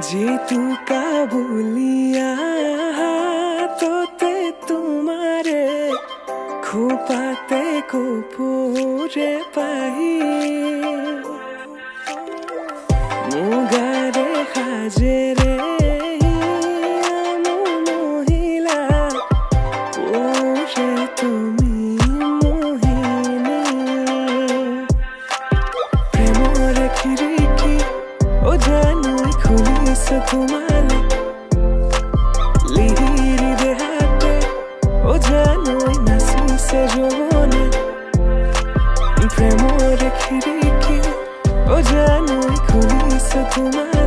जी तू काबुलिया तोते तुम्हारे खुपाते को पूरे पाही मुगारे खाजे रे मोहिला पूरे তুমি মোহিনী প্রেমর খিড়কি ও জানুই খুলিছ তোমালে লিহিরি দেহাতে ও জানুই নাচিছে যৌবনে প্রেমর খিড়কি ও জানুই খুলিছ তোমালে